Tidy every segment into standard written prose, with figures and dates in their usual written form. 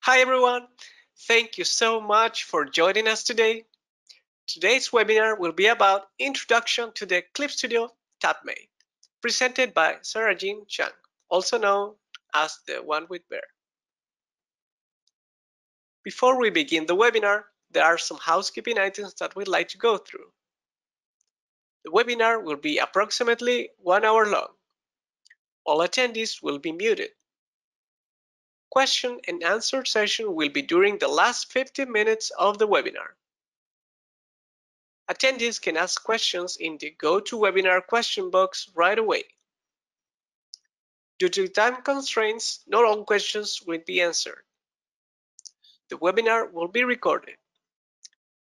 Hi everyone, thank you so much for joining us today. Today's webinar will be about Introduction to the CLIP STUDIO TABMATE, presented by Sarajean Chung, also known as TheOneWithBear. Before we begin the webinar, there are some housekeeping items that we'd like to go through. The webinar will be approximately 1 hour long. All attendees will be muted. Question and answer session will be during the last 15 minutes of the webinar. Attendees can ask questions in the GoToWebinar question box right away. Due to time constraints, not all questions will be answered. The webinar will be recorded.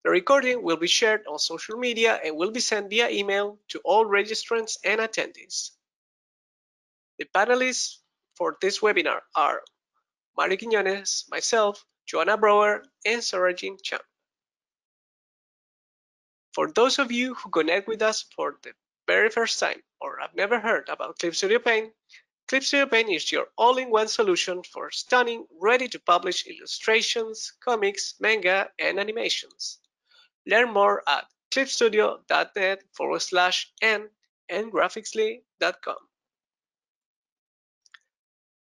The recording will be shared on social media and will be sent via email to all registrants and attendees. The panelists for this webinar are Mario Quiñones, myself, Joanna Brower, and Sarajean Chung. For those of you who connect with us for the very first time or have never heard about CLIP STUDIO Paint, CLIP STUDIO Paint is your all-in-one solution for stunning, ready-to-publish illustrations, comics, manga, and animations. Learn more at clipstudio.net/n and graphicsly.com.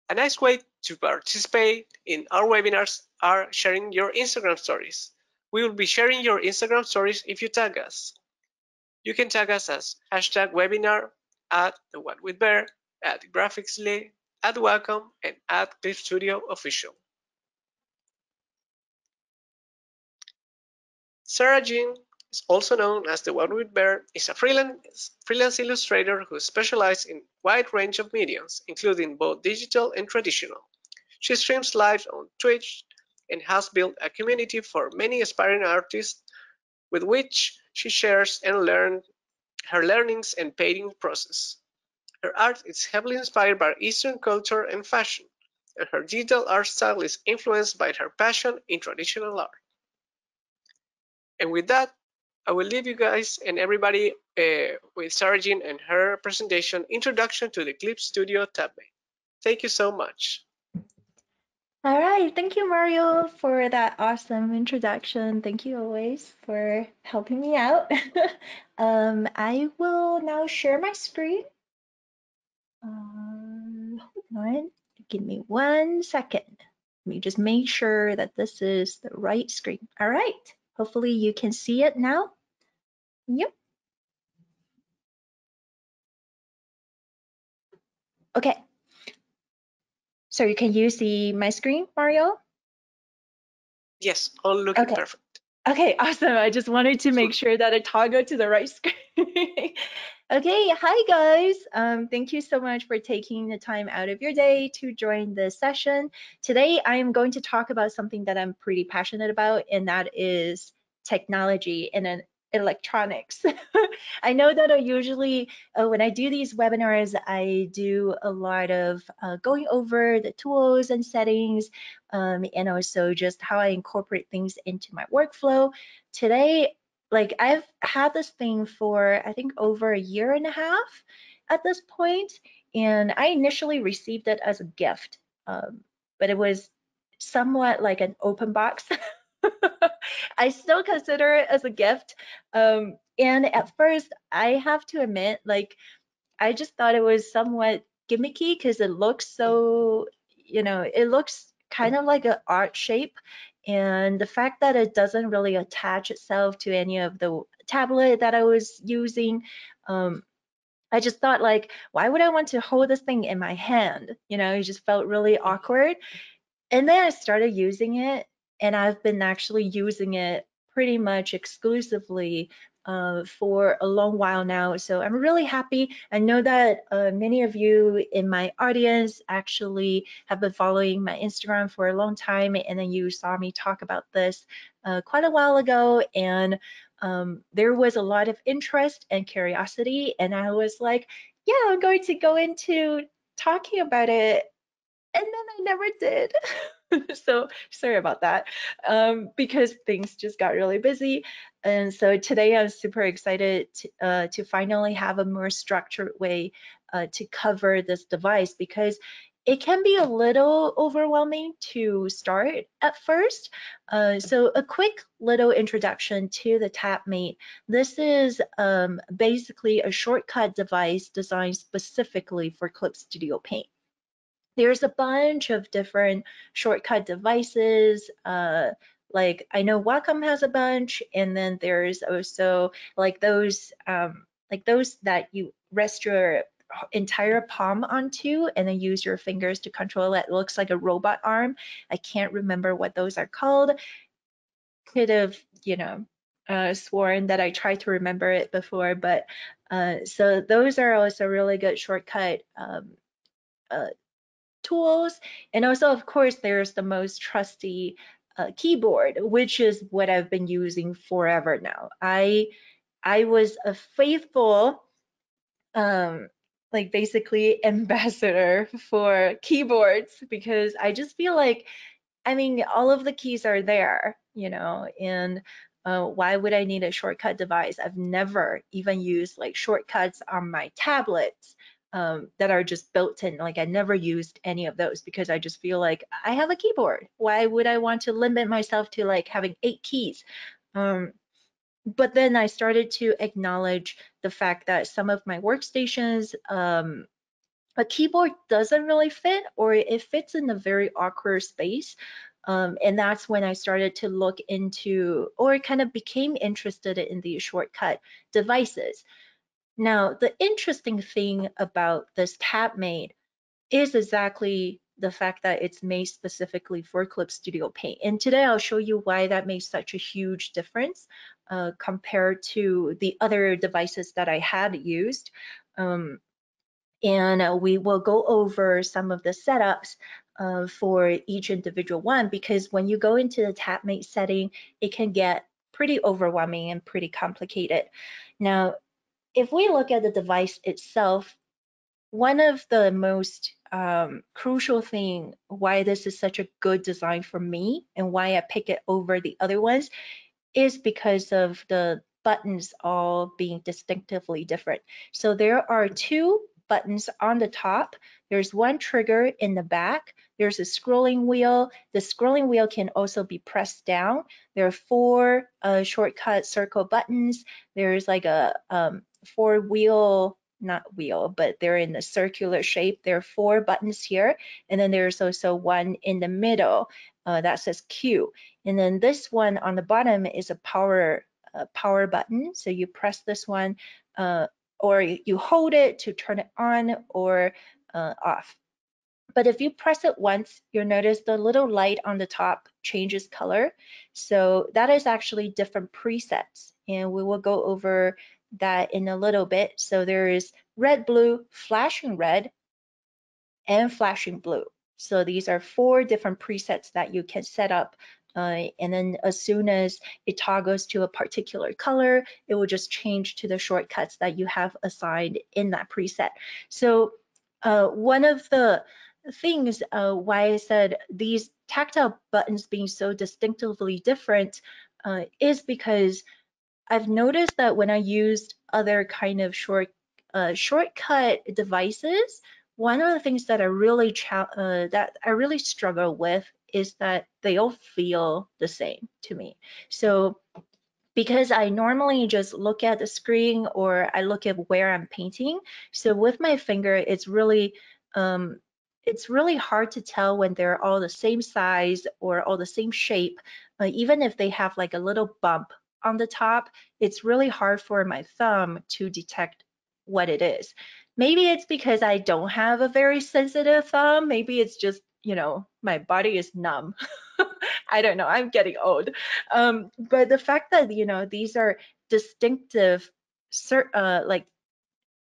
A nice way to participate in our webinars are sharing your Instagram stories. We will be sharing your Instagram stories if you tag us. You can tag us as #webinar, @TheOneWithBear, @graphicsly, @Wacom, and @CLIP STUDIO Official. Sarajean, is also known as TheOneWithBear, is a freelance illustrator who specializes in a wide range of mediums, including both digital and traditional. She streams live on Twitch and has built a community for many aspiring artists with which she shares and her learnings and painting process. Her art is heavily inspired by Eastern culture and fashion, and her digital art style is influenced by her passion in traditional art. And with that, I will leave you guys and everybody with Sarajean and her presentation, Introduction to the CLIP STUDIO TABMATE. Thank you so much. All right, thank you, Mario, for that awesome introduction. Thank you always for helping me out. I will now share my screen. Hold on, give me 1 second. Let me just make sure that this is the right screen. All right, hopefully you can see it now. Yep. Okay. So you can use my screen, Mario? Yes, all looking perfect. Okay, awesome. I just wanted to make sure that I toggle to the right screen. Okay, hi guys. Thank you so much for taking the time out of your day to join this session. Today, I am going to talk about something that I'm pretty passionate about, and that is technology and electronics. I know that I usually, when I do these webinars, I do a lot of going over the tools and settings, and also just how I incorporate things into my workflow. Today, like I've had this thing for I think over 1.5 years at this point, and I initially received it as a gift, but it was somewhat like an open box. I still consider it as a gift, and at first I have to admit, like I just thought it was somewhat gimmicky because it looks so, it looks kind of like an art shape. And the fact that it doesn't really attach itself to any of the tablet that I was using, I just thought like, why would I want to hold this thing in my hand? It just felt really awkward. And then I started using it, and I've been actually using it pretty much exclusively for a long while now. So I'm really happy. I know that many of you in my audience actually have been following my Instagram for a long time, and then you saw me talk about this quite a while ago, and there was a lot of interest and curiosity, and I was like, yeah, I'm going to go into talking about it, and then I never did. So sorry about that, because things just got really busy. And so today I'm super excited to finally have a more structured way to cover this device, because it can be a little overwhelming to start at first. So a quick little introduction to the TabMate. This is basically a shortcut device designed specifically for CLIP Studio Paint. There's a bunch of different shortcut devices. Like I know Wacom has a bunch, and then there's also like those that you rest your entire palm onto and then use your fingers to control it. It looks like a robot arm. I can't remember what those are called. Could have, sworn that I tried to remember it before, but so those are also really good shortcut tools. And also, of course, there's the most trusty keyboard, which is what I've been using forever now. I was a faithful like basically ambassador for keyboards because I just feel like, I mean, all of the keys are there, and why would I need a shortcut device? I've never even used like shortcuts on my tablets that are just built in. Like I never used any of those because I just feel like I have a keyboard. Why would I want to limit myself to like having 8 keys? But then I started to acknowledge the fact that some of my workstations, a keyboard doesn't really fit, or it fits in a very awkward space. And that's when I started to look into, or kind of became interested in these shortcut devices. Now, the interesting thing about this TabMate is exactly the fact that it's made specifically for CLIP Studio Paint. And today I'll show you why that makes such a huge difference compared to the other devices that I had used. And we will go over some of the setups for each individual one, because when you go into the TabMate setting, it can get pretty overwhelming and pretty complicated. Now, if we look at the device itself, one of the most crucial thing why this is such a good design for me and why I pick it over the other ones is because of the buttons all being distinctively different. So there are 2 buttons on the top. There's one trigger in the back. There's a scrolling wheel. The scrolling wheel can also be pressed down. There are 4 shortcut circle buttons. There's like a 4 wheel, not wheel, but they're in a circular shape. There are 4 buttons here. And then there's also one in the middle that says Q. And then this one on the bottom is a power button. So you press this one or you hold it to turn it on or off. But if you press it once, you'll notice the little light on the top changes color. So that is actually different presets. And we will go over that in a little bit. So there is red, blue, flashing red, and flashing blue. So these are 4 different presets that you can set up. And then as soon as it toggles to a particular color, it will just change to the shortcuts that you have assigned in that preset. So one of the things why I said these tactile buttons being so distinctively different is because I've noticed that when I used other kind of shortcut devices, one of the things that I really struggle with is that they all feel the same to me. So because I normally just look at the screen or I look at where I'm painting, so with my finger, it's really hard to tell when they're all the same size or all the same shape, even if they have like a little bump on the top. It's really hard for my thumb to detect what it is. Maybe it's because I don't have a very sensitive thumb. Maybe it's just, my body is numb. I don't know, I'm getting old. But the fact that, these are distinctive, like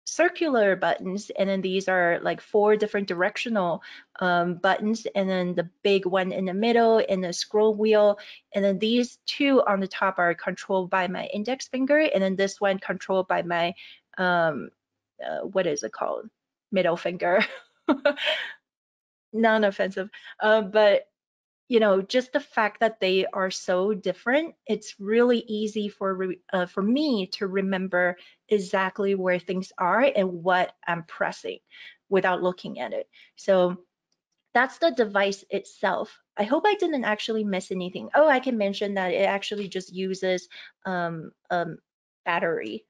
circular buttons, and then these are like 4 different directional buttons, and then the big one in the middle and the scroll wheel, and then these 2 on the top are controlled by my index finger, and then this one controlled by my what is it called, middle finger. Non-offensive, but just the fact that they are so different, it's really easy for me to remember exactly where things are and what I'm pressing without looking at it. So that's the device itself. I hope I didn't actually miss anything. Oh, I can mention that it actually just uses battery.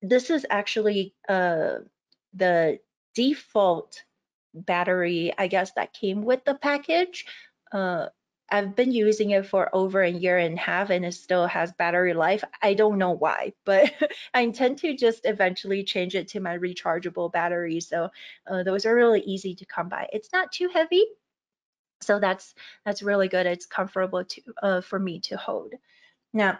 This is actually the default battery, I guess, that came with the package. I've been using it for over a year and a half and it still has battery life. I don't know why, but I intend to just eventually change it to my rechargeable battery. So those are really easy to come by. It's not too heavy, so that's really good. It's comfortable to for me to hold. Now,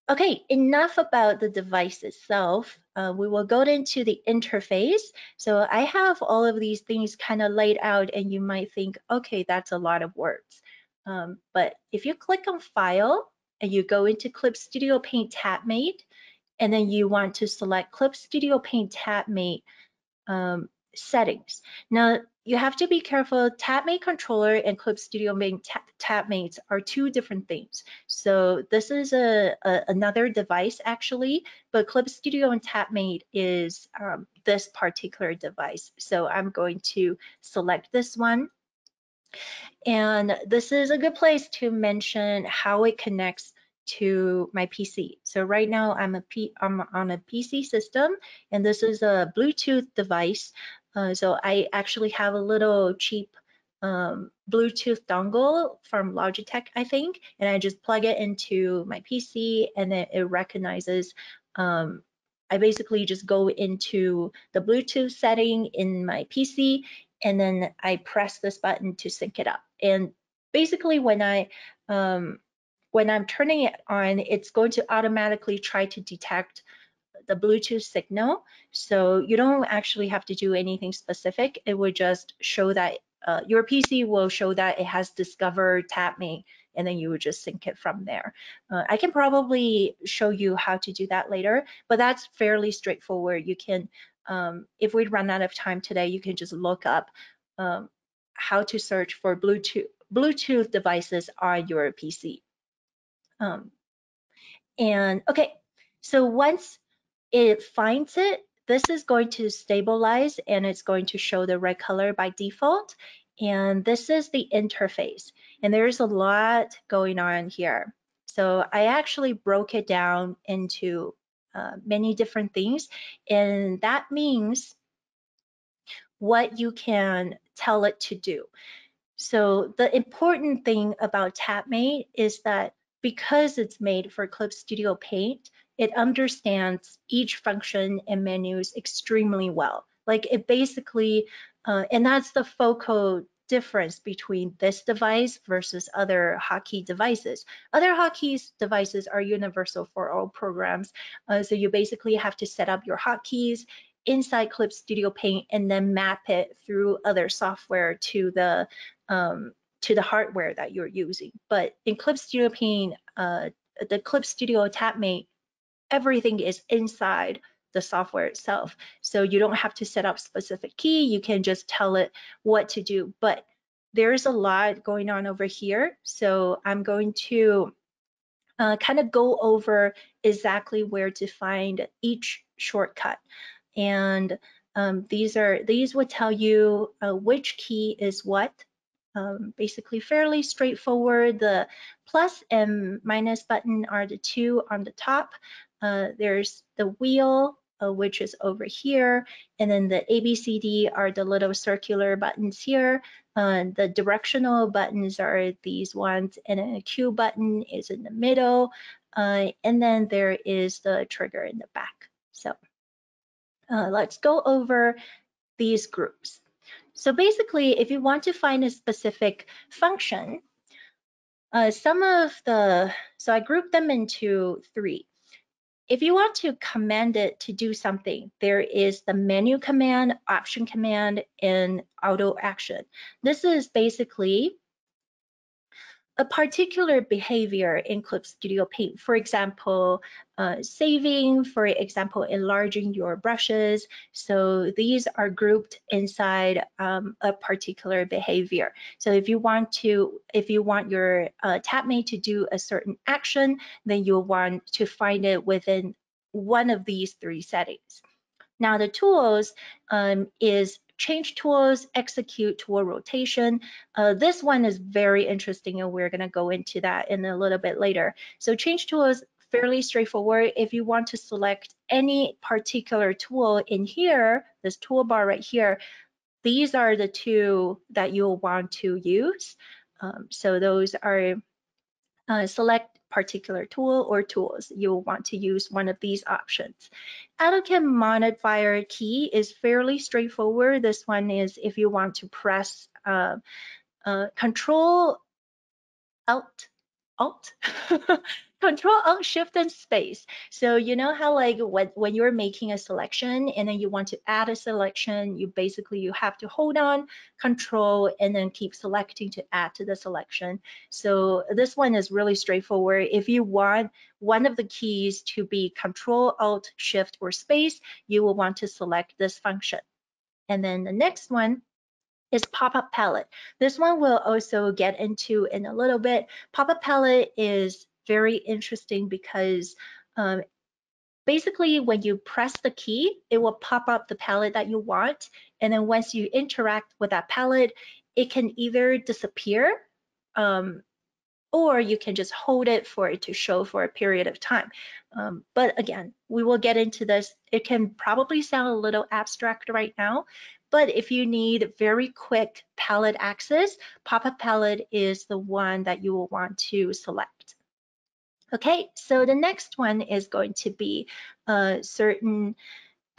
okay, enough about the device itself. We will go into the interface. So I have all of these things kind of laid out and you might think, okay, that's a lot of words. But if you click on File and you go into CLIP STUDIO Paint TabMate, and then you want to select CLIP STUDIO Paint TabMate settings. Now, you have to be careful. TabMate controller and CLIP STUDIO Paint TabMates are two different things. So this is another device actually, but CLIP STUDIO and TabMate is this particular device. So I'm going to select this one. And this is a good place to mention how it connects to my PC. So right now I'm on a PC system, and this is a Bluetooth device. So I actually have a little cheap Bluetooth dongle from Logitech, I think, and I just plug it into my PC, and then it recognizes. I basically just go into the Bluetooth setting in my PC, and then I press this button to sync it up. And basically when I'm turning it on, it's going to automatically try to detect the Bluetooth signal. So you don't actually have to do anything specific. It would just show that your PC will show that it has discovered TabMate, and then you would just sync it from there. I can probably show you how to do that later, but that's fairly straightforward. You can, if we run out of time today, you can just look up how to search for Bluetooth devices on your PC. And okay, so once it finds it, this is going to stabilize and it's going to show the red color by default. And this is the interface. And there's a lot going on here. So I actually broke it down into many different things. And that means what you can tell it to do. So the important thing about TabMate is that because it's made for CLIP STUDIO Paint, it understands each function and menus extremely well. Like it basically, and that's the focal difference between this device versus other hotkey devices. Other hotkey devices are universal for all programs. So you basically have to set up your hotkeys inside CLIP STUDIO Paint and then map it through other software to the hardware that you're using. But in CLIP STUDIO Paint, the CLIP STUDIO TabMate, everything is inside the software itself. So you don't have to set up specific key. You can just tell it what to do. But there's a lot going on over here. So I'm going to kind of go over exactly where to find each shortcut. And these would tell you which key is what. Basically fairly straightforward. The plus and minus button are the two on the top. There's the wheel, which is over here, and then the A, B, C, D are the little circular buttons here. The directional buttons are these ones, and then the Q button is in the middle, and then there is the trigger in the back. So let's go over these groups. So basically, if you want to find a specific function, so I grouped them into three. If you want to command it to do something, there is the menu command, option command, and auto action. This is basically a particular behavior in CLIP STUDIO Paint. For example, saving, for example, enlarging your brushes. So these are grouped inside a particular behavior. So if you want your TabMate to do a certain action, then you'll want to find it within one of these three settings. Now the tools is change tools, execute tool rotation. This one is very interesting, and we're going to go into that in a little bit later. So change tools, fairly straightforward. If you want to select any particular tool in here, this toolbar right here, these are the two that you'll want to use. So those are select particular tool or tools. You'll want to use one of these options. AutoCAD modifier key is fairly straightforward. This one is if you want to press Control Alt Control Alt Shift and Space. So you know how like when you're making a selection and then you want to add a selection, you have to hold on Control and then keep selecting to add to the selection. So this one is really straightforward. If you want one of the keys to be Control Alt Shift or Space, you will want to select this function. And then the next one is pop-up palette. This one we'll also get into in a little bit. Pop-up palette is very interesting because basically when you press the key, it will pop up the palette that you want. And then once you interact with that palette, it can either disappear or you can just hold it for it to show for a period of time. But again, we will get into this. It can probably sound a little abstract right now, but if you need very quick palette access, pop-up palette is the one that you will want to select. Okay, so the next one is going to be a certain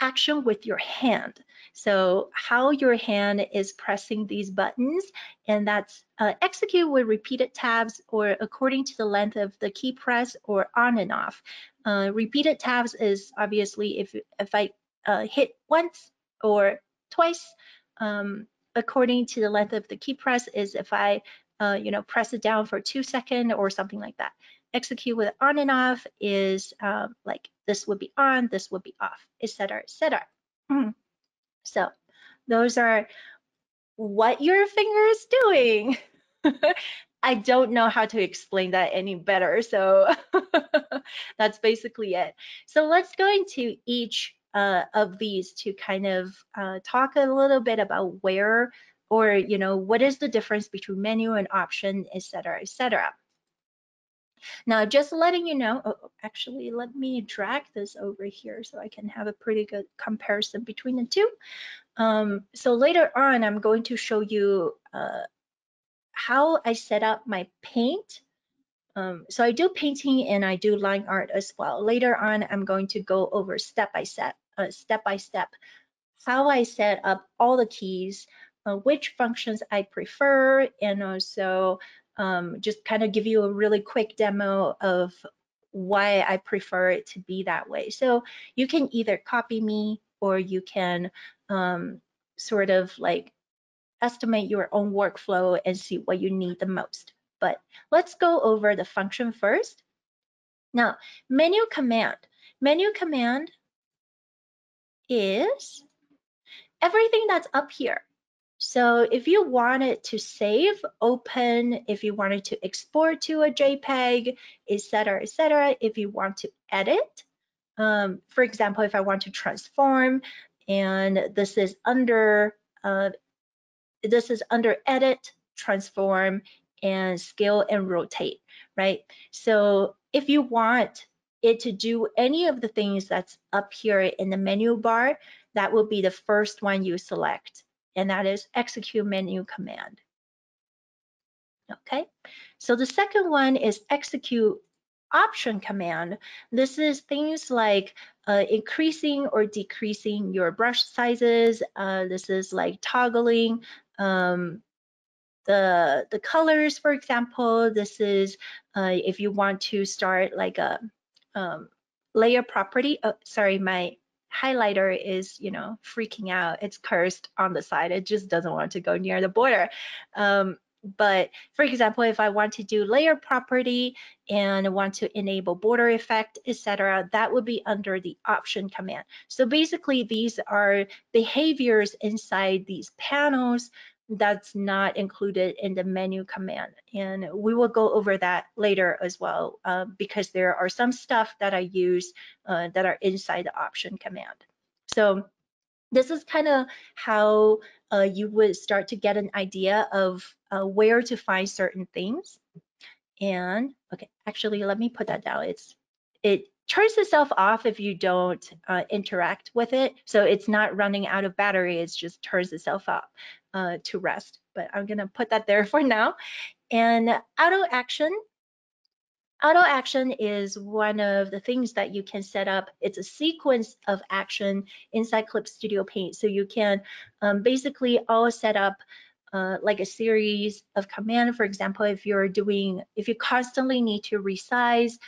action with your hand. So how your hand is pressing these buttons, and that's execute with repeated tabs or according to the length of the key press or on and off. Repeated tabs is obviously if I hit once or twice, according to the length of the key press is if I press it down for 2 seconds or something like that. Execute with on and off is like this would be on, this would be off, etc., etc. So those are what your finger is doing. I don't know how to explain that any better, so that's basically it. So let's go into each of these to kind of talk a little bit about where or what is the difference between menu and option, etc., etc. Now, just letting you know, actually, let me drag this over here so I can have a pretty good comparison between the two. So later on, I'm going to show you how I set up my paint. So I do painting and I do line art as well. Later on, I'm going to go over step by step, how I set up all the keys, which functions I prefer, and also just kind of give you a really quick demo of why I prefer it to be that way. So you can either copy me or you can sort of like estimate your own workflow and see what you need the most. But let's go over the function first. Now, menu command. Menu command is everything that's up here. So if you wanted to save, open, if you wanted to export to a JPEG, etc., etc., if you want to edit, for example, if I want to transform, and this is under edit, transform, and scale and rotate, right? So if you want it to do any of the things that's up here in the menu bar, that will be the first one you select, and that is execute menu command. Okay, so the second one is execute option command. This is things like increasing or decreasing your brush sizes. This is like toggling the colors, for example. This is if you want to start like a layer property. Oh, sorry, my highlighter is freaking out. It's cursed on the side. It just doesn't want to go near the border. But for example, if I want to do layer property and want to enable border effect, etc., that would be under the option command. So basically, these are behaviors inside these panels that's not included in the menu command. And we will go over that later as well, because there are some stuff that I use that are inside the option command. So This is kind of how you would start to get an idea of where to find certain things. And okay, actually, let me put that down. It turns itself off if you don't interact with it. So it's not running out of battery. It just turns itself off to rest. But I'm gonna put that there for now. And auto action. Auto action is one of the things that you can set up. It's a sequence of action inside CLIP Studio Paint. So you can basically all set up like a series of command. For example, if you constantly need to resize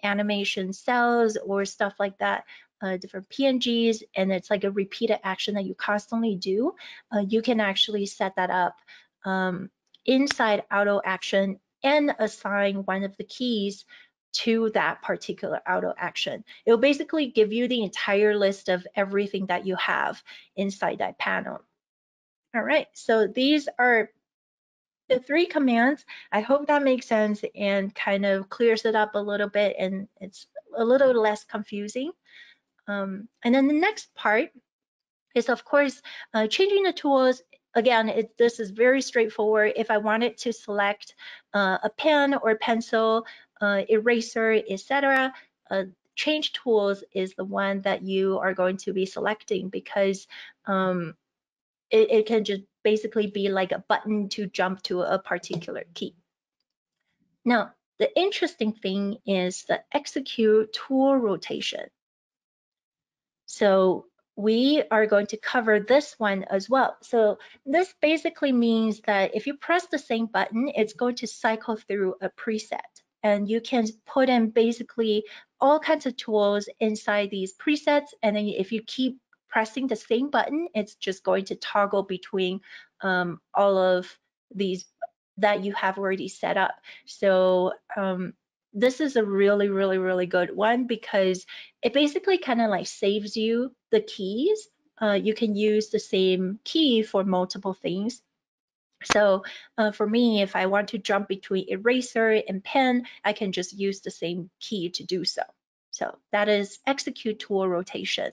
animation cells or stuff like that, different PNGs, and it's like a repeated action that you constantly do, you can actually set that up inside auto action and assign one of the keys to that particular auto action. It will basically give you the entire list of everything that you have inside that panel. All right, so these are the 3 commands. I hope that makes sense and kind of clears it up a little bit and it's a little less confusing. And then the next part is, of course, changing the tools. Again, this is very straightforward. If I wanted to select a pen or pencil, eraser, etc., change tools is the one that you are going to be selecting, because it can just basically be like a button to jump to a particular key. Now, the interesting thing is the execute tool rotation. So we are going to cover this one as well. So this basically means that if you press the same button, it's going to cycle through a preset, and you can put in basically all kinds of tools inside these presets. And then if you keep pressing the same button, it's just going to toggle between all of these that you have already set up. So this is a really good one, because it basically kind of like saves you the keys. You can use the same key for multiple things. So for me, if I want to jump between eraser and pen, I can just use the same key to do so. So that is execute tool rotation.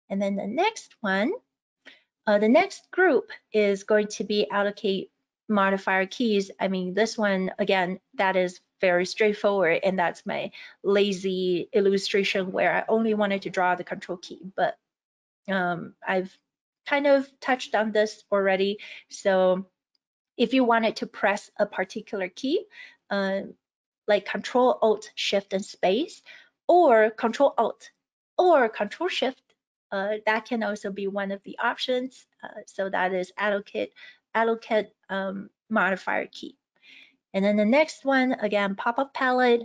And then the next one, the next group is going to be allocate modifier keys. I mean, this one, again, that is very straightforward, and that's my lazy illustration where I only wanted to draw the control key, but I've kind of touched on this already. So if you wanted to press a particular key, like Control Alt Shift and space, or Control Alt or Control Shift, that can also be one of the options. So that is allocate modifier key. And then the next one, again, pop-up palette.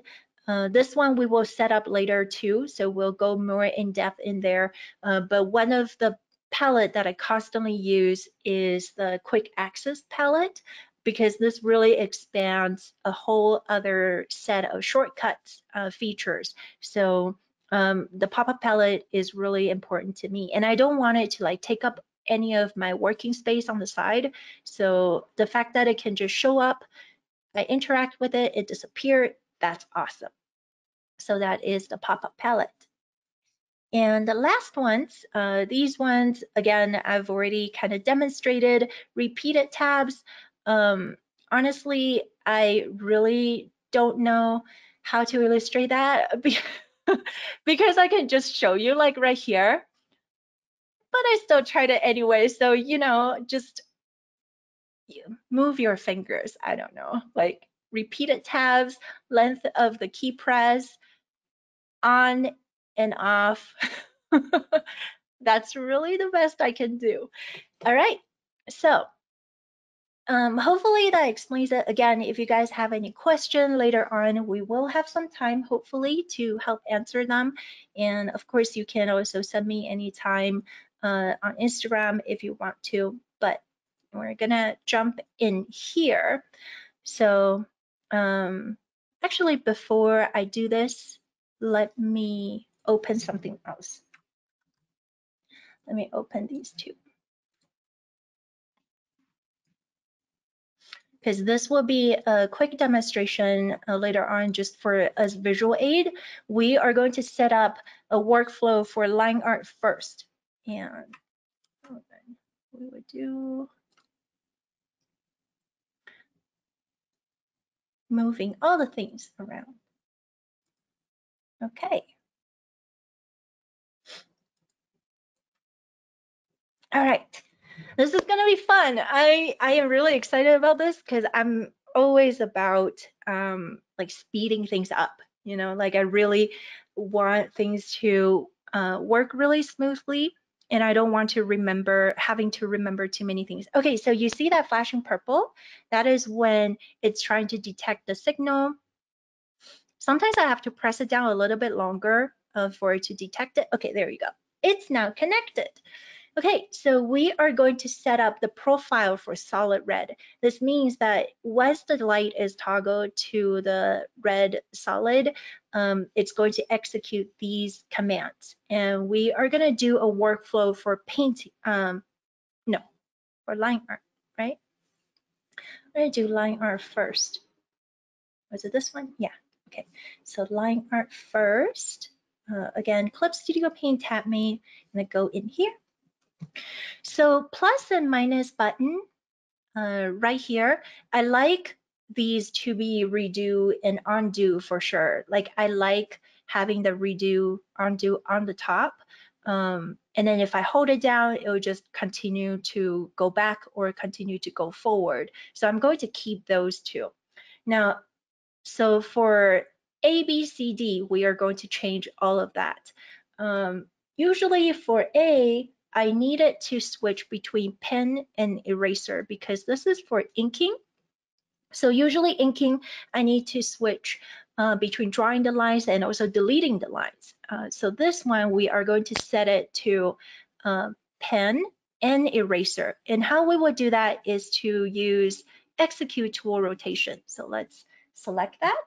This one we will set up later too, so we'll go more in depth in there. But one of the palette that I constantly use is the quick access palette, because this really expands a whole other set of shortcuts features. So the pop-up palette is really important to me, and I don't want it to like take up any of my working space on the side. So the fact that it can just show up, I interact with it, it disappeared, that's awesome. So that is the pop-up palette. And the last ones, these ones, again, I've already kind of demonstrated. Repeated tabs. Honestly, I really don't know how to illustrate that because I can just show you like right here, but I still tried it anyway. So, you know, just move your fingers. I don't know, like repeated tabs, length of the key press, on and off. That's really the best I can do. All right, so hopefully that explains it. Again, if you guys have any question later on, we will have some time hopefully to help answer them. And of course, you can also send me anytime on Instagram if you want to, but we're gonna jump in here. So actually, before I do this, let me open something else. Let me open these two, because this will be a quick demonstration later on just for as visual aid. We are going to set up a workflow for line art first. And we would do moving all the things around. Okay. All right. This is gonna be fun. I am really excited about this because I'm always about like speeding things up. You know, like I really want things to work really smoothly, and I don't want to having to remember too many things. Okay, so you see that flashing purple? That is when it's trying to detect the signal. Sometimes I have to press it down a little bit longer for it to detect it. Okay, there you go. It's now connected. Okay, so we are going to set up the profile for solid red. This means that once the light is toggled to the red solid, it's going to execute these commands. And we are going to do a workflow for painting, no, for line art, right? I'm going to do line art first. Was it this one? Yeah, okay. So line art first. Again, CLIP STUDIO Paint TABMATE. I'm going to go in here. So plus and minus button right here, I like these to be redo and undo for sure. Like I like having the redo, undo on the top. And then if I hold it down, it will just continue to go back or continue to go forward. So I'm going to keep those two. Now, so for A, B, C, D, we are going to change all of that. Usually for A, I needed to switch between pen and eraser because this is for inking. So usually inking, I need to switch between drawing the lines and also deleting the lines. So this one, we are going to set it to pen and eraser. And how we would do that is to use execute tool rotation. So let's select that.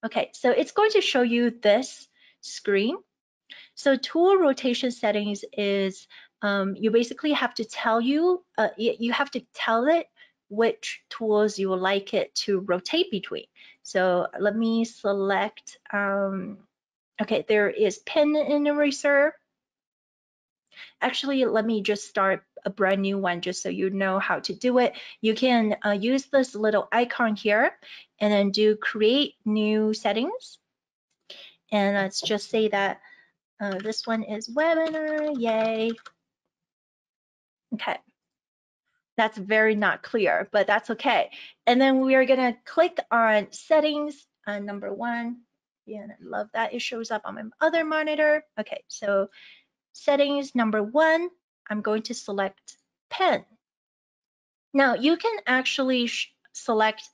Okay, so it's going to show you this screen. So tool rotation settings is you basically have to tell you have to tell it which tools you would like it to rotate between. So let me select. Okay, there is pen and eraser. Actually, let me just start a brand new one just so you know how to do it. You can use this little icon here and then do create new settings. And let's just say that this one is webinar, yay. Okay, that's very not clear, but that's okay. And then we are gonna click on settings, number 1. Yeah, I love that it shows up on my other monitor. Okay, so settings number 1, I'm going to select pen. Now you can actually select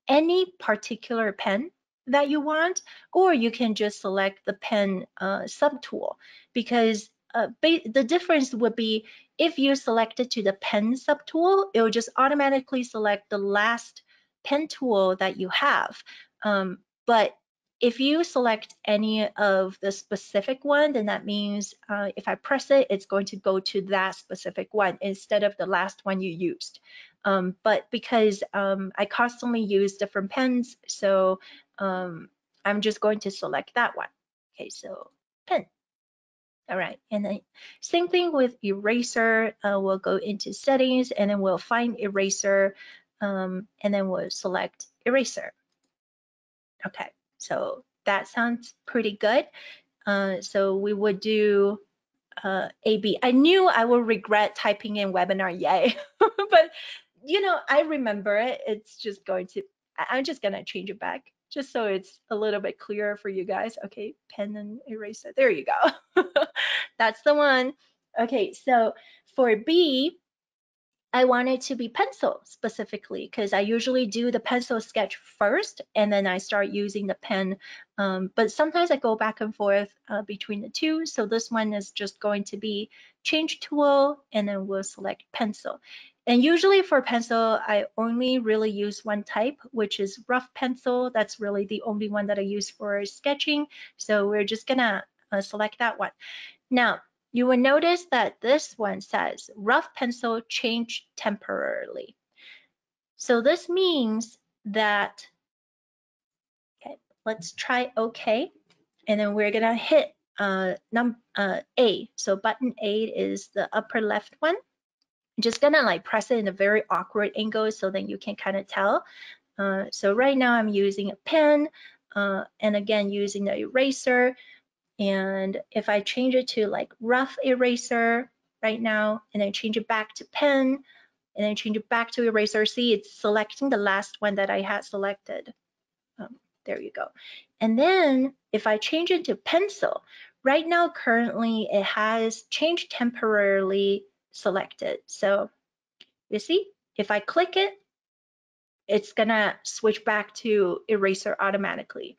any particular pen that you want, or you can just select the pen subtool, because the difference would be if you select it to the pen subtool, it will just automatically select the last pen tool that you have. But if you select any of the specific one, then that means if I press it, it's going to go to that specific one instead of the last one you used. But because I constantly use different pens, so I'm just going to select that one. Okay, so pen. All right, and then same thing with eraser. We'll go into settings and then we'll find eraser, and then we'll select eraser. Okay, so that sounds pretty good. So we would do AB. I knew I would regret typing in webinar, yay, but you know, I remember it. It's just going to, I'm just gonna change it back just so it's a little bit clearer for you guys. Okay, pen and eraser, there you go. That's the one. Okay, so for B, I want it to be pencil specifically because I usually do the pencil sketch first and then I start using the pen. But sometimes I go back and forth between the two. So this one is just going to be change tool and then we'll select pencil. And usually for pencil, I only really use one type, which is rough pencil. That's really the only one that I use for sketching. So we're just gonna select that one. Now, you will notice that this one says rough pencil change temporarily. So this means that, okay, let's try OK. And then we're gonna hit A. So button 8 is the upper left one. I'm just gonna like press it in a very awkward angle so that you can kind of tell. So right now I'm using a pen and again using the eraser. And if I change it to like rough eraser right now, and then change it back to pen, and then change it back to eraser, see it's selecting the last one that I had selected. There you go. And then if I change it to pencil, right now currently it has changed temporarily selected. So you see, if I click it, it's gonna switch back to eraser automatically.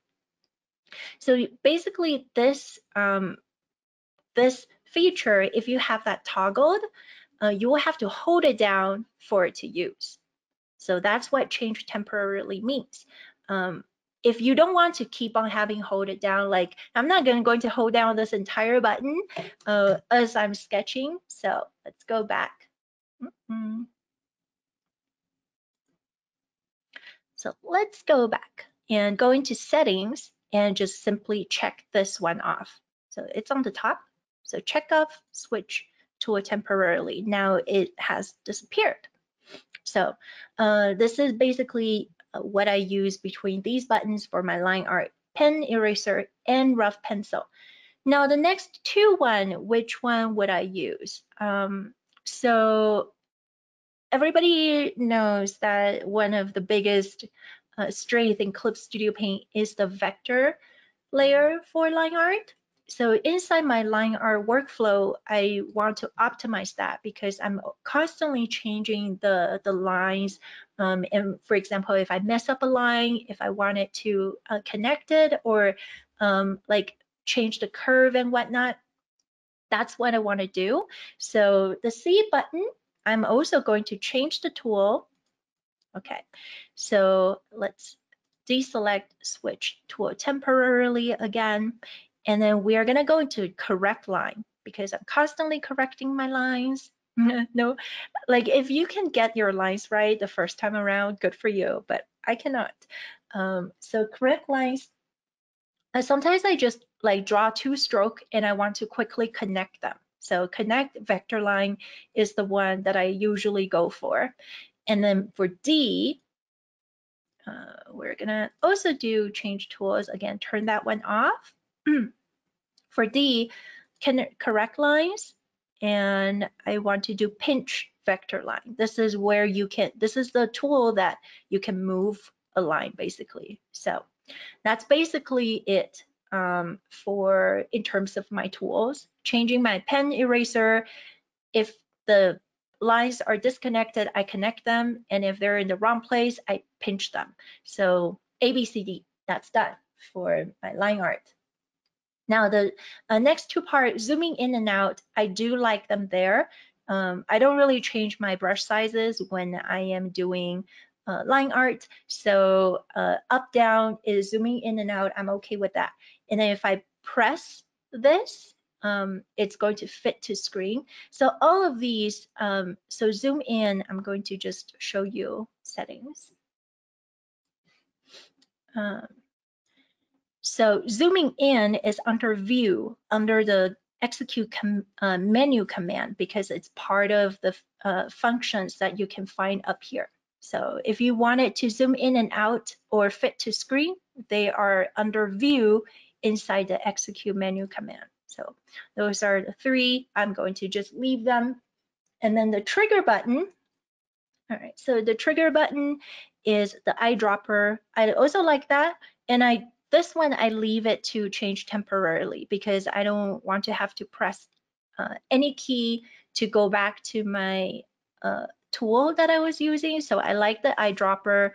So basically this, this feature, if you have that toggled, you will have to hold it down for it to use. So that's what change temporarily means. If you don't want to keep on having hold it down, like I'm not going to hold down this entire button as I'm sketching. So let's go back. So let's go back and go into settings and just simply check this one off. So it's on the top. So check off switch tool temporarily. Now it has disappeared. So this is basically what I use between these buttons for my line art: pen, eraser, and rough pencil. Now the next two which one would I use? So everybody knows that one of the biggest strength in CLIP Studio Paint is the vector layer for line art. So inside my line art workflow, I want to optimize that because I'm constantly changing the lines. And for example, if I mess up a line, if I want it to connect it or like change the curve and whatnot, that's what I want to do. So the C button, I'm also going to change the tool. Okay, so let's deselect switch tool temporarily again. And then we are going to go into correct line because I'm constantly correcting my lines. No, like if you can get your lines right the first time around, good for you, but I cannot. So correct lines, sometimes I just like draw two stroke and I want to quickly connect them. So connect vector line is the one that I usually go for. And then for D, we're gonna also do change tools. Again, turn that one off. For D, correct lines, and I want to do pinch vector line. This is where you can, this is the tool that you can move a line basically. So that's basically it for in terms of my tools. Changing my pen, eraser, if the lines are disconnected, I connect them, and if they're in the wrong place, I pinch them. So ABCD, that's done for my line art. Now the next two parts, zooming in and out, I do like them there. I don't really change my brush sizes when I am doing line art. So up, down is zooming in and out. I'm okay with that. And then if I press this, it's going to fit to screen. So all of these, so zoom in, I'm going to just show you settings. So zooming in is under view, under the execute menu command, because it's part of the functions that you can find up here. So if you wanted to zoom in and out or fit to screen, they are under view inside the execute menu command. So those are the three. I'm going to just leave them. And then the trigger button. All right, so the trigger button is the eyedropper. I also like that. And this one, I leave it to change temporarily because I don't want to have to press any key to go back to my tool that I was using. So I like the eyedropper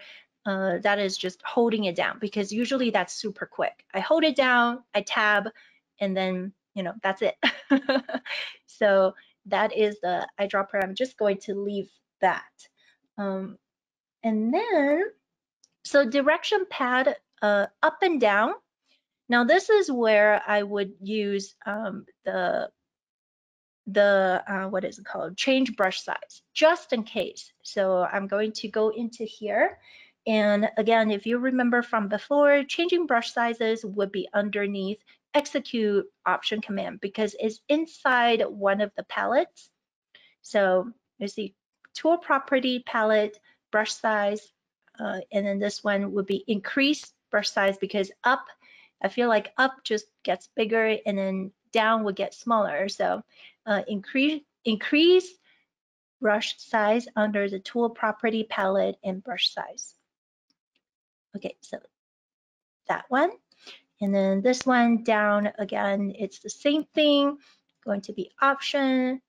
that is just holding it down because usually that's super quick. I hold it down, I tab, and then, you know, that's it. So that is the eyedropper. I'm just going to leave that. And then, so direction pad up and down. Now this is where I would use the what is it called? Change brush size, just in case. So I'm going to go into here. And again, if you remember from before, changing brush sizes would be underneath execute option command because it's inside one of the palettes. So you see tool property palette, brush size, and then this one would be increase brush size because up, I feel like up just gets bigger and then down would get smaller. So increase brush size under the tool property palette and brush size. Okay, so that one. And then this one down again, it's the same thing, going to be option,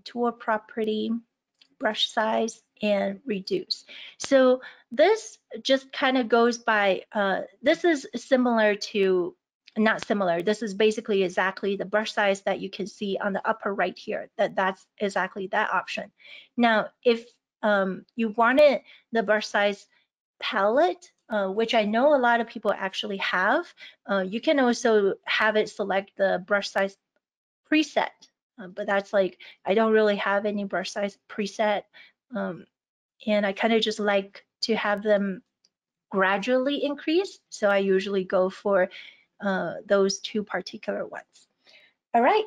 tool property, brush size, and reduce. So this just kind of goes by, this is similar to, not similar, this is basically exactly the brush size that you can see on the upper right here, that's exactly that option. Now, if you wanted the brush size palette, which I know a lot of people actually have, you can also have it select the brush size preset, but that's like, I don't really have any brush size preset, and I kind of just like to have them gradually increase, so I usually go for those two particular ones. All right,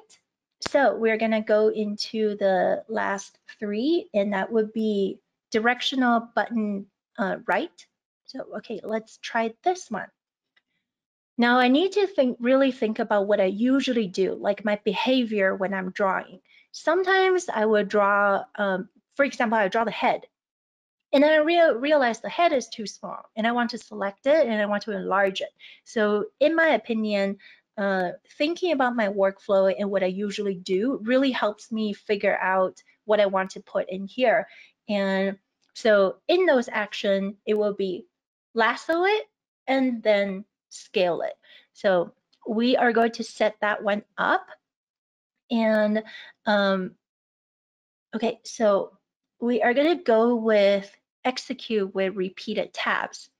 so we're gonna go into the last three, and that would be directional button right. So, okay, let's try this one. Now I need to really think about what I usually do, like my behavior when I'm drawing. Sometimes I would draw, for example, I draw the head, and then I realize the head is too small, and I want to select it and I want to enlarge it. So in my opinion, thinking about my workflow and what I usually do really helps me figure out what I want to put in here. And so in those actions, it will be lasso it and then scale it. So we are going to set that one up. And okay, so we are going to go with execute with repeated tabs.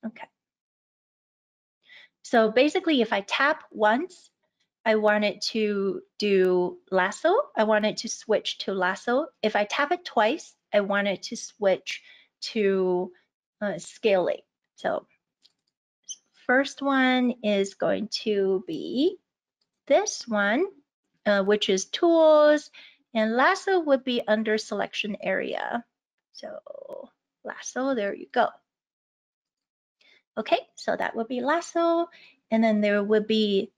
Okay. So basically, if I tap once, I want it to do lasso. I want it to switch to lasso. If I tap it twice, I want it to switch to scaling. So first one is going to be this one, which is tools, and lasso would be under selection area. So lasso, there you go. Okay, so that would be lasso, and then there would be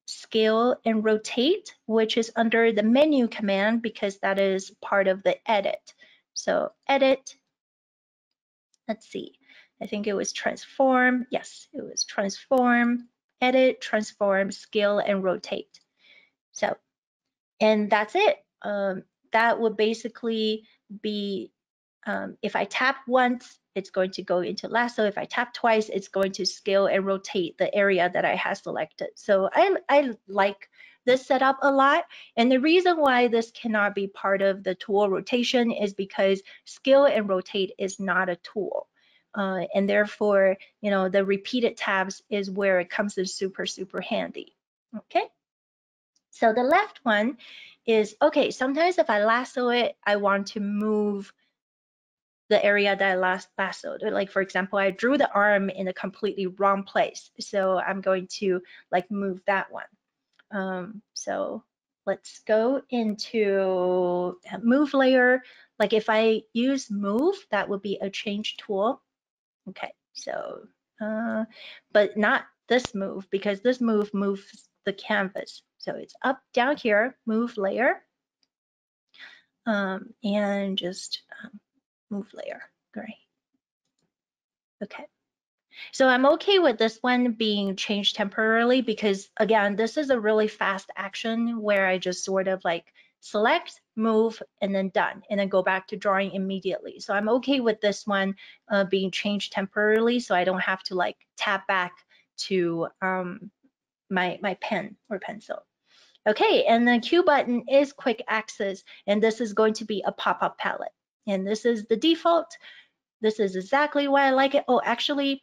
scale and rotate, which is under the menu command because that is part of the edit. So edit, let's see, I think it was transform. Yes, it was transform, edit, transform, scale, and rotate. So, and that's it. That would basically be, if I tap once, it's going to go into lasso. If I tap twice, it's going to scale and rotate the area that I have selected. So I like this setup a lot. And the reason why this cannot be part of the tool rotation is because scale and rotate is not a tool. And therefore, you know, the repeated tabs is where it comes in super, super handy. Okay. So the left one is, okay, sometimes if I lasso it, I want to move the area that I lassoed. Like for example, I drew the arm in a completely wrong place. So I'm going to like move that one. So let's go into move layer. Like if I use move, that would be a change tool. Okay, so, but not this move because this move moves the canvas. So it's up, down here, move layer, and just move layer, great. Okay, so I'm okay with this one being changed temporarily because again, this is a really fast action where I just sort of like select, move, and then done, and then go back to drawing immediately. So I'm okay with this one being changed temporarily so I don't have to like tap back to my pen or pencil. Okay, and the Q button is quick access, and this is going to be a pop-up palette. And this is the default. This is exactly why I like it. Oh, actually,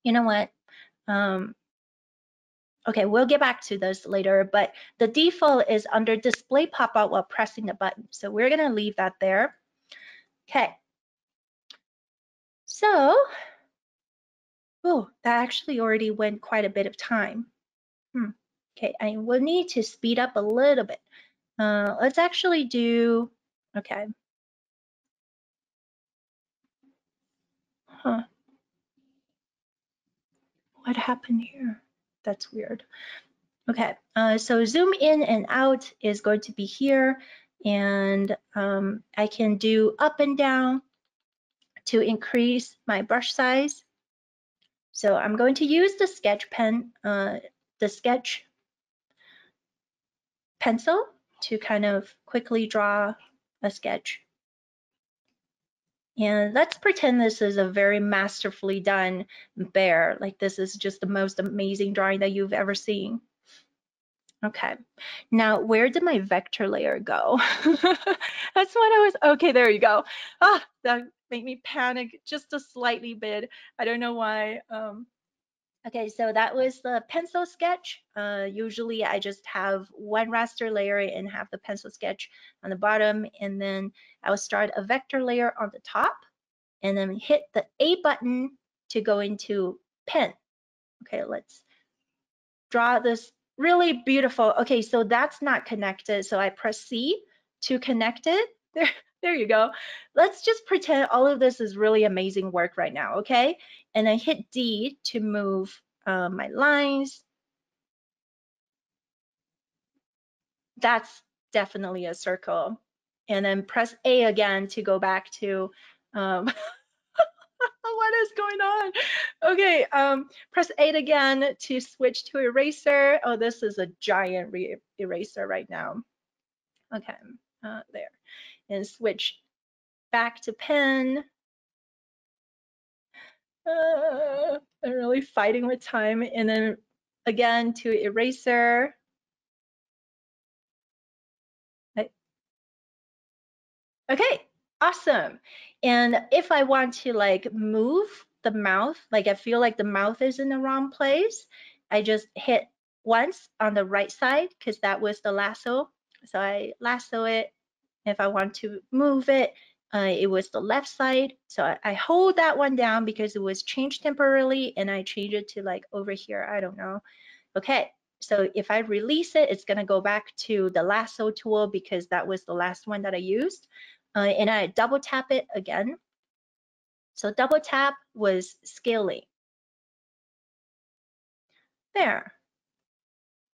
you know what? Okay, we'll get back to this later, but the default is under display pop-up while pressing the button. So we're gonna leave that there. Okay. So, Oh, that actually already went quite a bit of time. Okay, I will need to speed up a little bit. Let's actually do, okay. Huh. What happened here? That's weird. Okay, so zoom in and out is going to be here, and I can do up and down to increase my brush size. So I'm going to use the sketch pen, the sketch pencil to kind of quickly draw a sketch. And let's pretend this is a very masterfully done bear. Like this is just the most amazing drawing that you've ever seen. Okay, now where did my vector layer go? That's what I was, okay, there you go. Ah, that made me panic just a slightly bit. I don't know why. Okay, so that was the pencil sketch. Usually I just have one raster layer and have the pencil sketch on the bottom, and then I'll start a vector layer on the top, and then hit the A button to go into pen. Okay, let's draw this really beautiful. Okay, so that's not connected, so I press C to connect it. There you go. Let's just pretend all of this is really amazing work right now, okay? And then hit D to move my lines. That's definitely a circle. And then press A again to go back to what is going on? Okay, press 8 again to switch to eraser. Oh, this is a giant eraser right now. Okay, there. And switch back to pen. I'm really fighting with time. And then again to eraser. Okay, awesome. And if I want to like move the mouth, like I feel like the mouth is in the wrong place, I just hit once on the right side because that was the lasso. So I lasso it. If I want to move it, it was the left side. So I hold that one down because it was changed temporarily and I change it to like over here. I don't know. Okay, so if I release it, it's gonna go back to the lasso tool because that was the last one that I used. And I double tap it again. So double tap was scaling. There.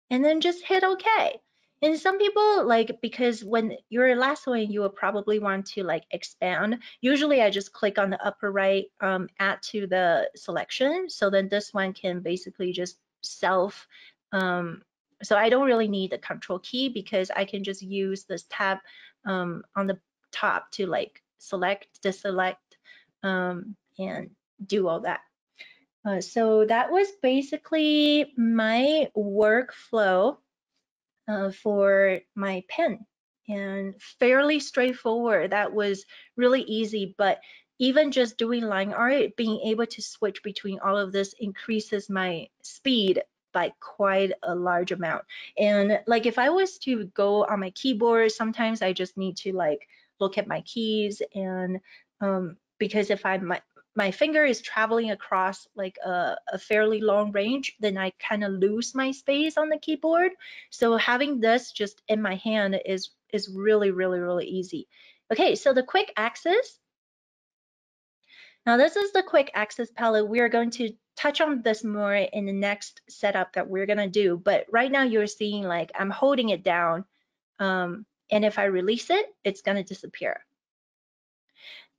And then just hit OK. And some people like, because when you're lassoing, you will probably want to like expand. Usually I just click on the upper right, add to the selection. So then this one can basically just self, so I don't really need the control key because I can just use this tab on the top to like select, deselect, and do all that. So that was basically my workflow for my pen, and fairly straightforward. That was really easy, but even just doing line art, being able to switch between all of this increases my speed by quite a large amount. And like if I was to go on my keyboard, sometimes I just need to like look at my keys, and because if my finger is traveling across like a fairly long range, then I kind of lose my space on the keyboard. So having this just in my hand is really, really, really easy. Okay, so the quick axis. Now this is the quick axis palette. We are going to touch on this more in the next setup that we're gonna do. But right now you're seeing like I'm holding it down, and if I release it, it's gonna disappear.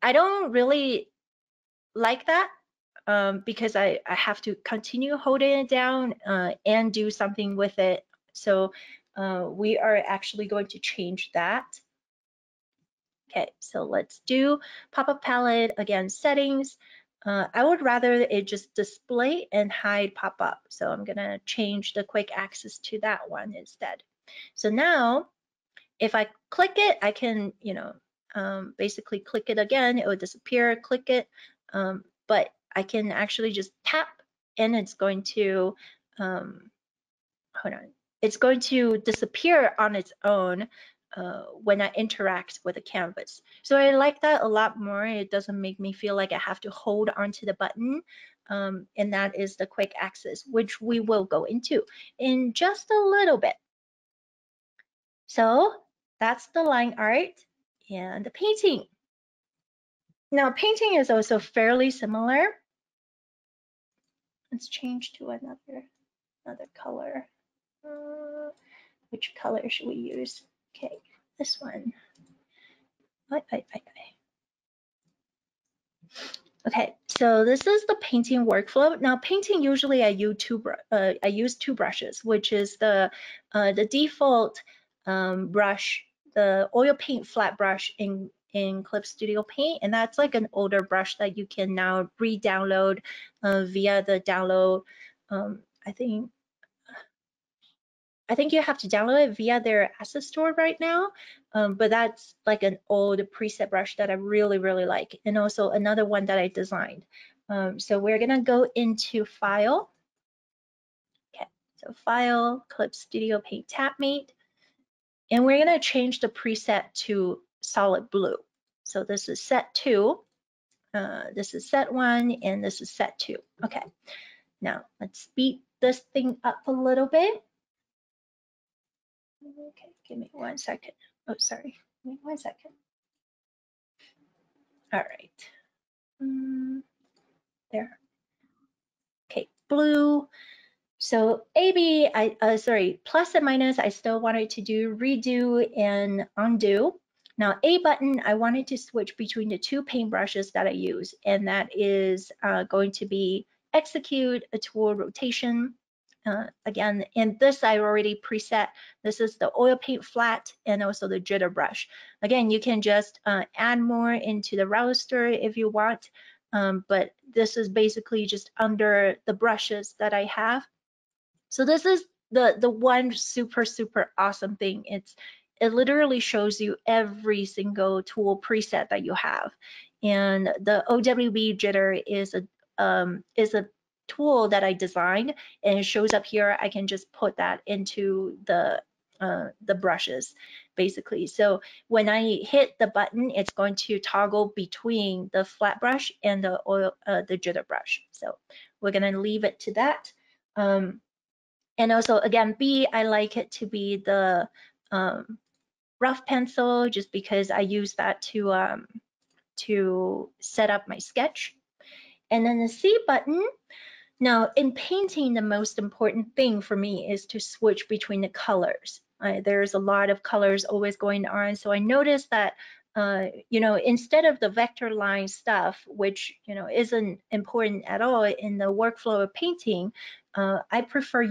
I don't really like that because I have to continue holding it down and do something with it. So we are actually going to change that. Okay, so let's do pop-up palette, again, settings. I would rather it just display and hide pop-up. So I'm gonna change the quick access to that one instead. So now if I click it, I can, basically click it again, it will disappear, click it, but I can actually just tap and it's going to, hold on, it's going to disappear on its own when I interact with the canvas. So I like that a lot more. It doesn't make me feel like I have to hold onto the button. and that is the quick access, which we will go into in just a little bit. So that's the line art and the painting. Now painting is also fairly similar. Let's change to another color. Which color should we use? Okay, this one. Okay, so this is the painting workflow. Now, painting usually I use two brushes, which is the default brush, the oil paint flat brush in CLIP Studio Paint, and that's like an older brush that you can now re-download via the download. I think you have to download it via their asset store right now, but that's like an old preset brush that I really, really like, and also another one that I designed. So we're gonna go into File. Okay, so File, CLIP Studio Paint TABMATE, and we're gonna change the preset to solid blue. So this is set 2, this is set 1, and this is set 2. Okay, now let's speed this thing up a little bit. Okay, give me 1 second. Oh, sorry, give me 1 second. All right, there. Okay, blue. So AB, sorry, plus and minus, I still wanted to do redo and undo. Now A button, I wanted to switch between the two paint brushes that I use, and that is going to be execute, a tool rotation. Again, and this I already preset. This is the oil paint flat and also the jitter brush. Again, you can just add more into the roster if you want, but this is basically just under the brushes that I have. So this is the one super awesome thing. It literally shows you every single tool preset that you have, and the OWB jitter is a tool that I designed, and it shows up here. I can just put that into the brushes basically. So when I hit the button, it's going to toggle between the flat brush and the jitter brush. So we're gonna leave it to that. And also again, B, I like it to be the rough pencil, just because I use that to set up my sketch. And then the C button. Now in painting, the most important thing for me is to switch between the colors. There's a lot of colors always going on, so I noticed that you know, instead of the vector line stuff, which you know isn't important at all in the workflow of painting, I prefer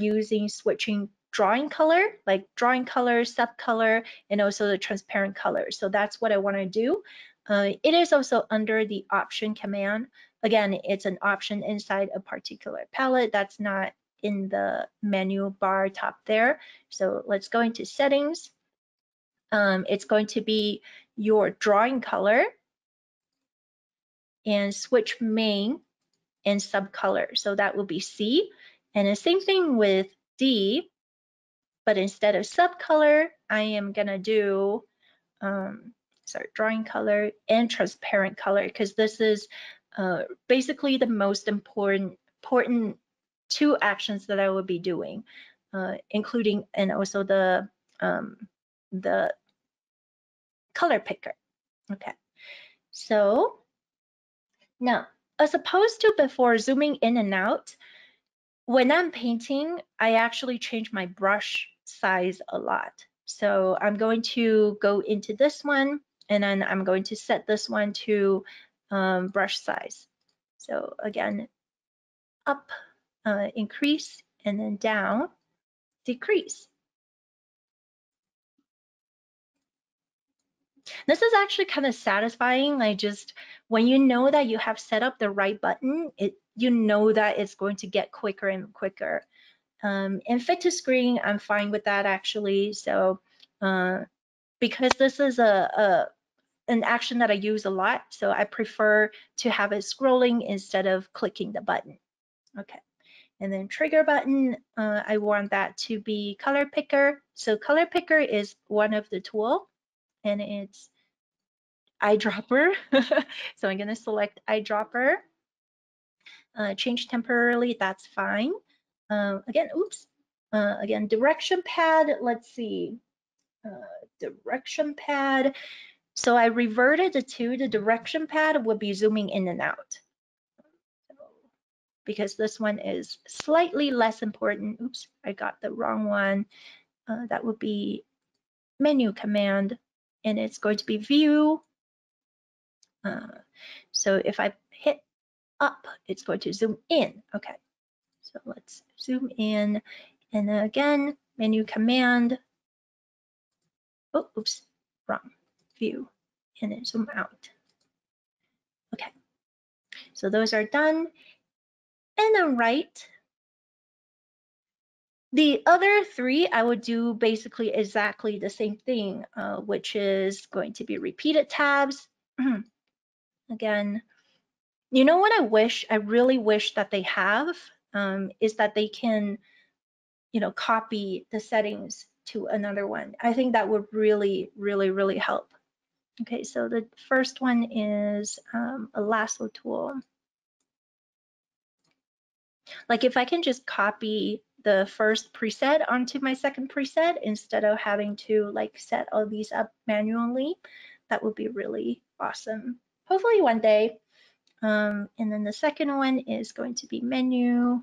switching drawing color, like drawing color, subcolor, and also the transparent color. So that's what I want to do. It is also under the option command. Again, it's an option inside a particular palette that's not in the menu bar top there. So let's go into settings. It's going to be your drawing color and switch main and subcolor. So that will be C. And the same thing with D, but instead of subcolor, I am gonna do drawing color and transparent color, because this is basically the most important two actions that I will be doing, including and also the color picker. Okay, so now as opposed to before zooming in and out, when I'm painting, I actually change my brush size a lot. So I'm going to go into this one, and then I'm going to set this one to brush size. So again, up, increase, and then down, decrease. This is actually kind of satisfying. Like, just when you know that you have set up the right button, you know that it's going to get quicker and quicker. And fit to screen, I'm fine with that actually. So because this is an action that I use a lot, so I prefer to have it scrolling instead of clicking the button. Okay, and then trigger button, I want that to be color picker. So color picker is one of the tool, and it's eyedropper. So I'm gonna select eyedropper. change temporarily, that's fine. Again, oops. Again, direction pad, let's see. Direction pad. So I reverted to the direction pad would be zooming in and out. Because this one is slightly less important. Oops, I got the wrong one. That would be menu command, and it's going to be view. So if I hit up, it's going to zoom in. Okay, so let's zoom in, and then again, menu command. Oh, oops, wrong. View, and then zoom out. Okay, so those are done. And then right, the other three, I would do basically exactly the same thing, which is going to be repeated tabs. Again, you know what I really wish that they have, is that they can, copy the settings to another one. I think that would really, really, really help. Okay, so the first one is a lasso tool. Like if I can just copy the first preset onto my second preset instead of having to like set all these up manually, that would be really awesome. Hopefully one day. And then the second one is going to be menu,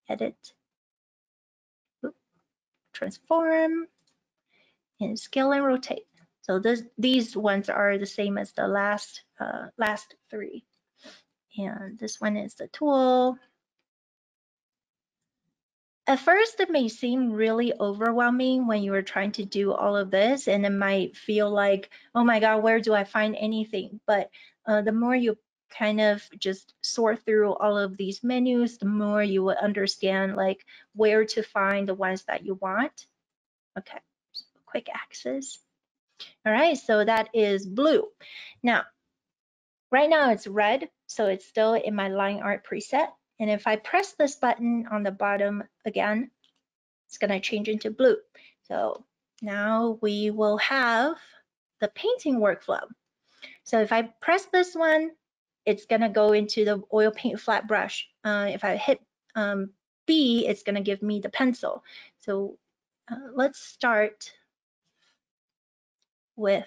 edit, transform, and scale and rotate. So these ones are the same as the last three. And this one is the tool. At first, it may seem really overwhelming when you are trying to do all of this, and it might feel like, oh my God, where do I find anything? But the more you kind of just sort through all of these menus, the more you will understand like where to find the ones that you want. Okay, so quick access. All right, so that is blue. Now, right now it's red, so it's still in my line art preset. And if I press this button on the bottom again, it's going to change into blue. So now we will have the painting workflow. So if I press this one, it's going to go into the oil paint flat brush. If I hit B, it's going to give me the pencil. So let's start with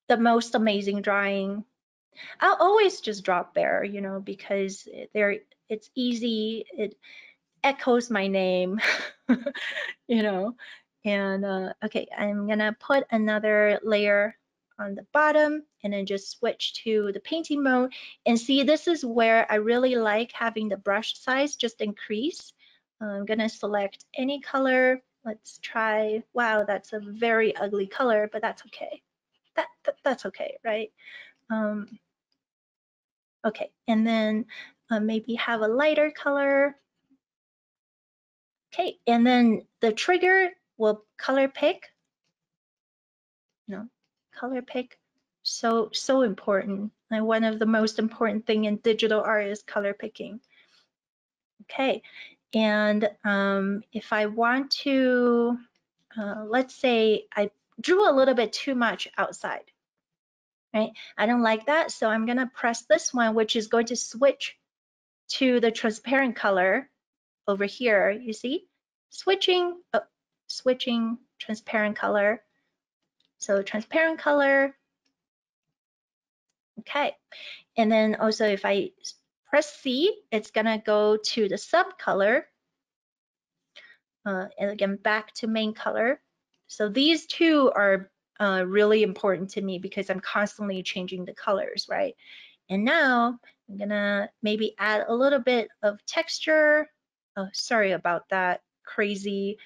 the most amazing drawing. I'll always just draw bear, because it's easy. It echoes my name, and okay, I'm gonna put another layer on the bottom and then just switch to the painting mode. And see, this is where I really like having the brush size just increase. I'm gonna select any color. Let's try, wow, that's a very ugly color, but that's okay. That's okay, right? Okay, and then maybe have a lighter color. Okay, and then the trigger will color pick. Color pick, so important. And one of the most important thing in digital art is color picking. Okay, and if I want to, let's say I drew a little bit too much outside, right? I don't like that, so I'm gonna press this one, which is going to switch to the transparent color over here. You see, switching transparent color. So transparent color. Okay, and then also if I press C, it's gonna go to the sub color, and again back to main color. So these two are really important to me because I'm constantly changing the colors, right? And now I'm gonna maybe add a little bit of texture. Oh, sorry about that crazy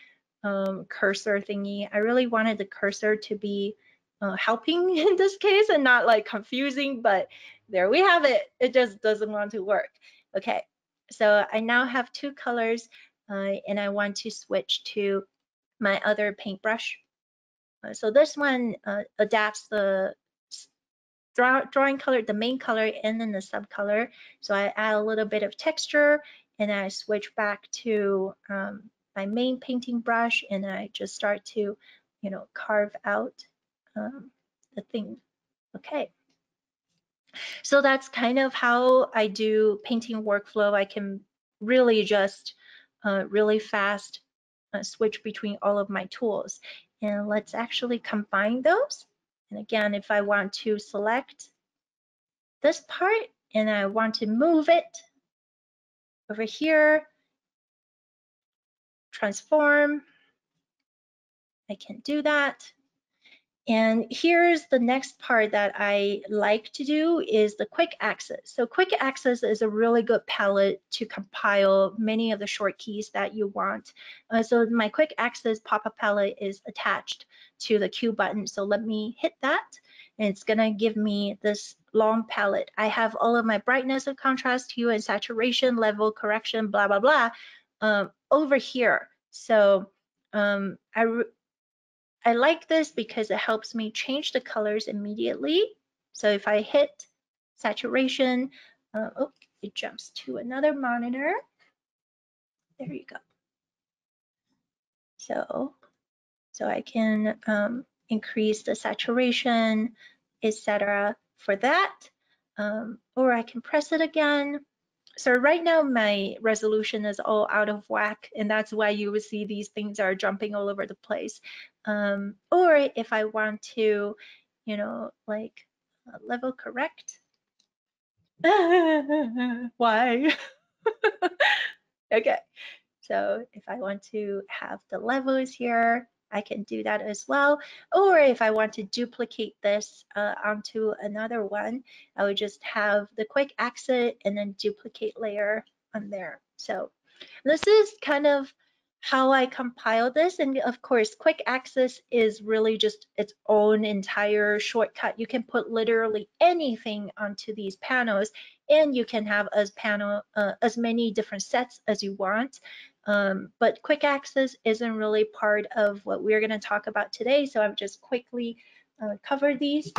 cursor thingy. I really wanted the cursor to be helping in this case and not like confusing, but there we have it. It just doesn't want to work. Okay, so I now have two colors and I want to switch to my other paintbrush. So this one adapts the drawing color, the main color, and then the sub color. So I add a little bit of texture and I switch back to my main painting brush and I just start to, carve out the thing. Okay. So that's kind of how I do painting workflow. I can really just really fast switch between all of my tools. And let's actually combine those. And again, if I want to select this part and I want to move it over here, transform, I can do that. And here's the next part that I like to do is the quick access. So quick access is a really good palette to compile many of the short keys that you want. So my quick access pop-up palette is attached to the Q button. So let me hit that and it's gonna give me this long palette. I have all of my brightness and contrast, hue and saturation, level, correction, blah, blah, blah, over here. So I like this because it helps me change the colors immediately. So if I hit saturation, oh, it jumps to another monitor. There you go. So I can increase the saturation, etc. for that, or I can press it again. So right now my resolution is all out of whack, and that's why you will see these things are jumping all over the place. Or if I want to, you know, like level correct. Why? Okay, so if I want to have the levels here, I can do that as well. Or if I want to duplicate this onto another one, I would just have the quick access and then duplicate layer on there. So this is kind of how I compile this. And of course, quick access is really just its own entire shortcut. You can put literally anything onto these panels, and you can have as many different sets as you want. But quick access isn't really part of what we're going to talk about today, so I've just quickly covered these.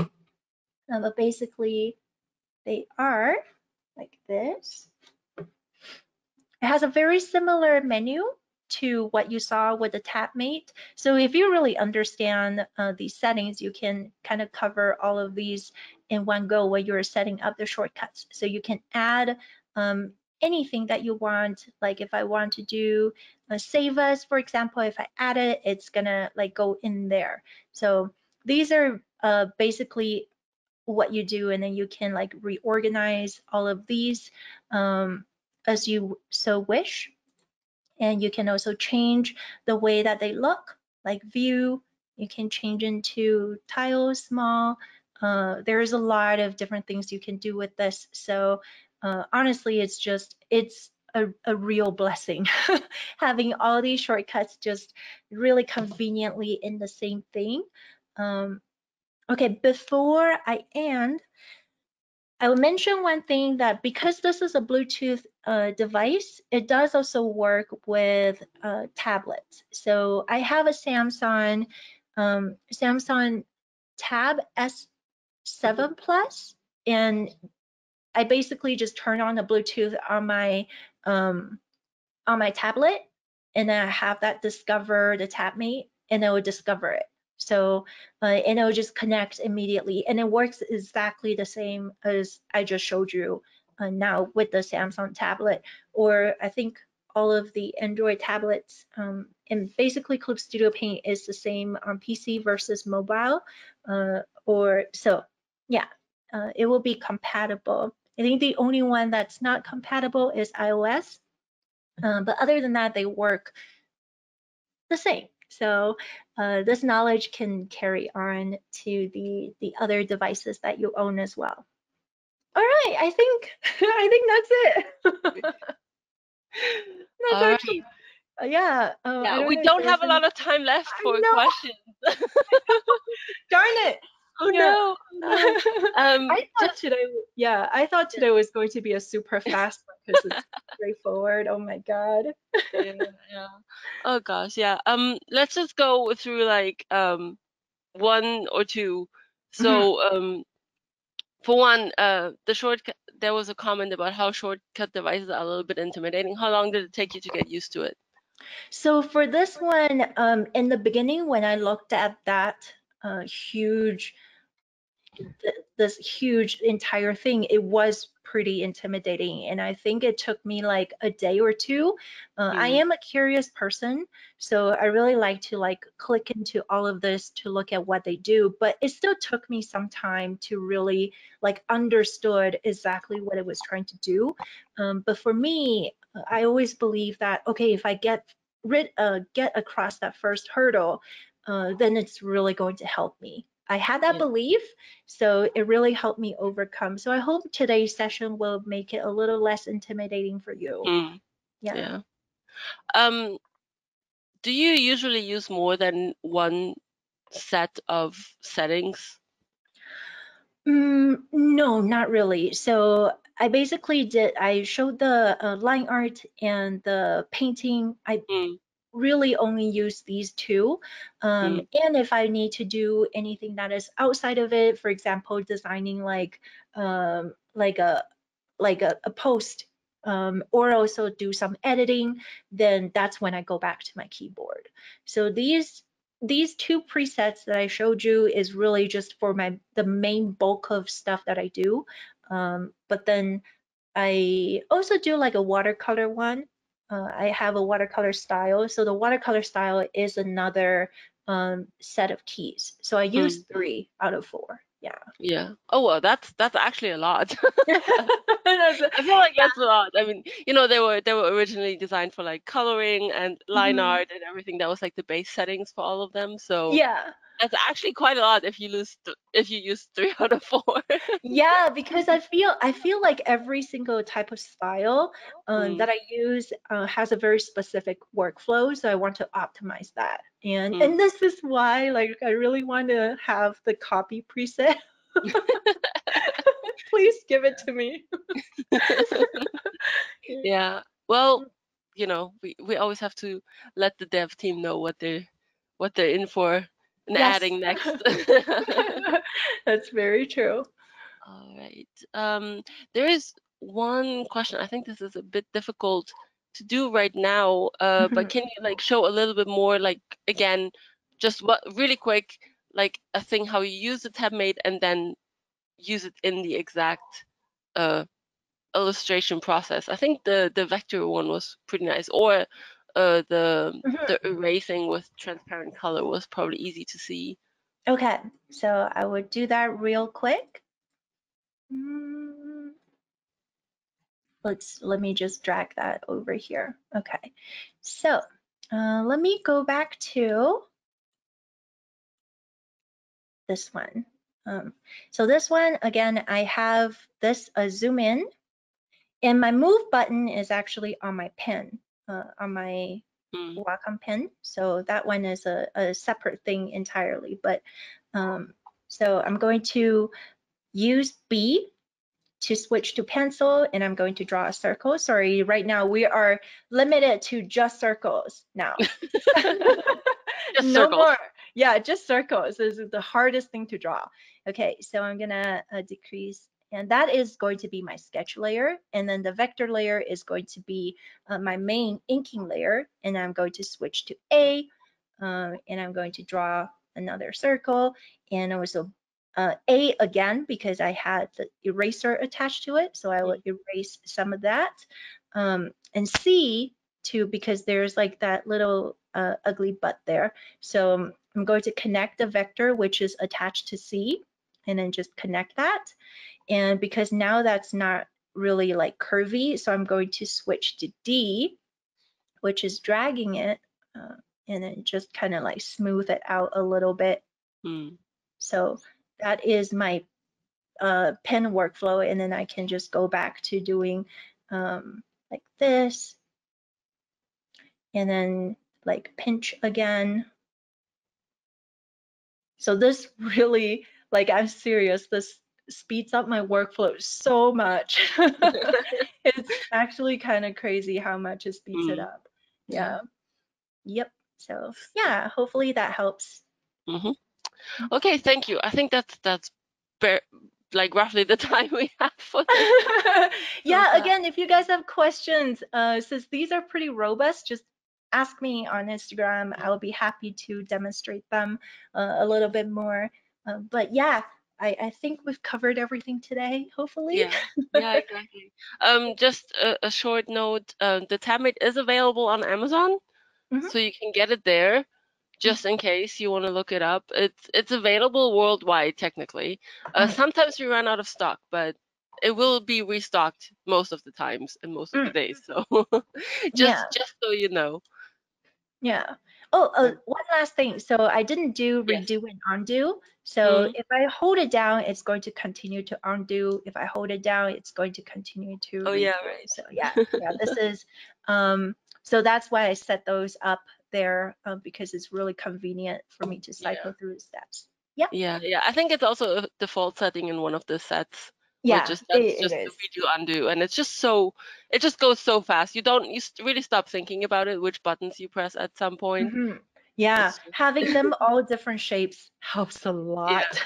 But basically, they are like this. It has a very similar menu to what you saw with the TabMate. So if you really understand these settings, you can kind of cover all of these in one go when you're setting up the shortcuts. So you can add anything that you want. Like if I want to do save as, for example, if I add it, it's gonna like go in there. So these are basically what you do, and then you can like reorganize all of these as you so wish. And you can also change the way that they look, like view. You can change into tiles, small. There's a lot of different things you can do with this. So honestly, it's a real blessing having all these shortcuts just really conveniently in the same thing. Okay, before I end, I will mention one thing, that because this is a Bluetooth device, it does also work with tablets. So I have a Samsung Tab S7 Plus, and I basically just turn on the Bluetooth on my tablet, and then I have that discover the TabMate, and it will discover it. So, and it will just connect immediately, and it works exactly the same as I just showed you now with the Samsung tablet, or I think all of the Android tablets. And basically, CLIP Studio Paint is the same on PC versus mobile, or so. Yeah, it will be compatible. I think the only one that's not compatible is iOS. But other than that, they work the same. So this knowledge can carry on to the other devices that you own as well. All right, I think that's it. That's All actually, yeah. I don't we know if don't there's have a lot of time left I for know. questions. Darn it. Oh Yeah. no, no. I thought today was going to be a super fast one because it's straightforward. Oh my God. Yeah. Oh gosh, yeah. Let's just go through like one or two. So for one, the shortcut. There was a comment about how shortcut devices are a little bit intimidating. How long did it take you to get used to it? So for this one, in the beginning, when I looked at that huge this huge entire thing, it was pretty intimidating. And I think it took me like a day or two. I am a curious person, so I really like to like click into all of this to look at what they do, but it still took me some time to really like understood exactly what it was trying to do. But for me, I always believe that, okay, if I get across that first hurdle, then it's really going to help me. I had that belief, so it really helped me overcome. So I hope today's session will make it a little less intimidating for you. Yeah. Do you usually use more than one set of settings? No, not really. So I basically I showed the line art and the painting. I really only use these two. And if I need to do anything that is outside of it, for example, designing like a post, or also do some editing, then that's when I go back to my keyboard. So these two presets that I showed you is really just for the main bulk of stuff that I do. But then I also do like a watercolor one. I have a watercolor style. So the watercolor style is another set of keys. So I use 3 out of 4. Yeah. Yeah. Oh well, that's actually a lot. I feel like that's a lot. I mean, you know, they were originally designed for like coloring and line art and everything. That was like the base settings for all of them. So yeah, that's actually quite a lot if you use 3 out of 4. yeah, because I feel like every single type of style that I use has a very specific workflow, so I want to optimize that. And this is why like I really want to have the copy preset. Please give it to me. Yeah. Well, you know, we always have to let the dev team know what they're in for and Yes. adding next. That's very true. All right. There is one question. I think this is a bit difficult to do right now, but can you like show a little bit more, like again, just what really quick, like a thing how you use the TabMate and then use it in the exact illustration process. I think the vector one was pretty nice, or the erasing with transparent color was probably easy to see. Okay, so I would do that real quick. Let me just drag that over here. Okay, so let me go back to this one. So this one, again, I have this zoom in, and my move button is actually on my pen, on my Wacom pen. So that one is a separate thing entirely. But so I'm going to use B to switch to pencil, and I'm going to draw a circle. Sorry, right now we are limited to just circles now. Just no circles. more. Yeah, just circles. This is the hardest thing to draw. Okay, so I'm gonna decrease, and that is going to be my sketch layer, and then the vector layer is going to be my main inking layer, and I'm going to switch to A, and I'm going to draw another circle, and also A again because I had the eraser attached to it, so I will erase some of that, and C too because there's like that little ugly butt there. So I'm going to connect the vector which is attached to C, and then just connect that. And because now that's not really like curvy, so I'm going to switch to D, which is dragging it, and then just kind of like smooth it out a little bit. So that is my pen workflow, and then I can just go back to doing like this, and then like pinch again. So this really, like, I'm serious, this speeds up my workflow so much. It's actually kind of crazy how much it speeds it up. Yeah. Yep. So yeah, hopefully that helps. Okay, thank you. I think that's like roughly the time we have for this. Yeah, again, if you guys have questions, since these are pretty robust, just ask me on Instagram. I'll be happy to demonstrate them a little bit more. But yeah, I think we've covered everything today, hopefully. Yeah, yeah, exactly. Just a short note, the TabMate is available on Amazon, so you can get it there just in case you want to look it up. It's available worldwide technically. Sometimes we run out of stock, but it will be restocked most of the times and most of the days. So Yeah. just so you know. Yeah. Oh, one last thing. So I didn't do Yes. redo and undo. So if I hold it down, it's going to continue to undo. If I hold it down, it's going to continue to Oh redo. yeah, right. So yeah, this is, so that's why I set those up there because it's really convenient for me to cycle through the steps. Yeah. Yeah. I think it's also a default setting in one of the sets. Yeah, That's it just is. the redo undo, and it's just so it just goes so fast. You really stop thinking about it, which buttons you press at some point. Yeah, It's just, having them all different shapes helps a lot.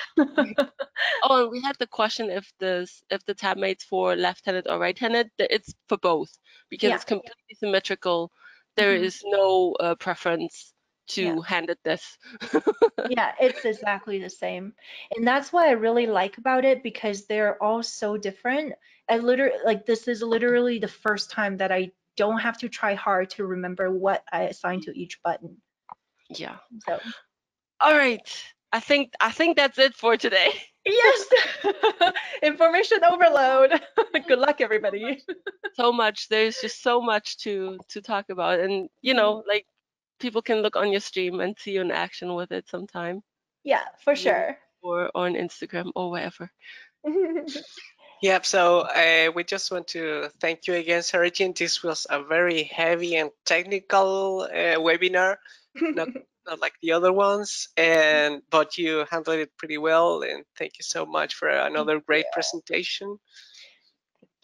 Oh, and we had the question if the TabMate's for left-handed or right-handed. It's for both because Yeah. it's completely symmetrical. There is no preference to handedness. Yeah, it's exactly the same. And that's what I really like about it because they're all so different. I literally, like, this is literally the first time that I don't have to try hard to remember what I assign to each button. Yeah. So. All right. I think that's it for today. Yes. Information overload. Good luck, everybody. So much. There's just so much to talk about, and like people can look on your stream and see you in action with it sometime. Yeah, for sure. Or on Instagram or wherever. Yep, so we just want to thank you again, Sarajean. This was a very heavy and technical webinar, not like the other ones, but you handled it pretty well, and thank you so much for another great presentation.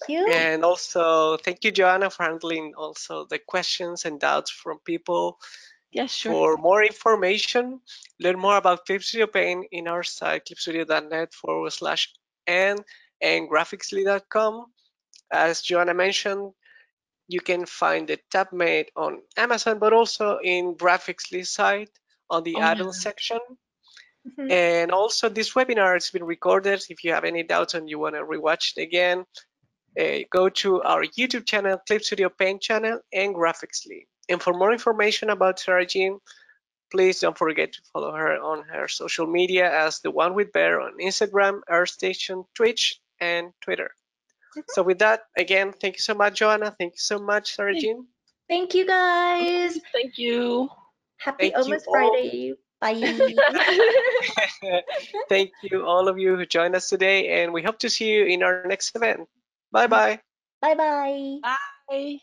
Thank you. And also thank you, Joanna, for handling also the questions and doubts from people. Yes, sure. For more information, learn more about Clip Studio Paint in our site, clipstudio.net/n and graphicsly.com. As Joanna mentioned, you can find the TabMate on Amazon, but also in Graphicsly site on the add-ons section. And also this webinar has been recorded. If you have any doubts and you want to rewatch it again, go to our YouTube channel, Clip Studio Paint channel, and Graphicsly. And for more information about Sarajean, please don't forget to follow her on her social media as TheOneWithBear on Instagram, AirStation, Twitch, and Twitter. So with that, again, thank you so much, Joanna. Thank you so much, Sarajean. Thank you, guys. Thank you. Happy Thank you Almost all. Friday. Bye. Thank you, all of you who joined us today, and we hope to see you in our next event. Bye-bye. Bye-bye. Bye.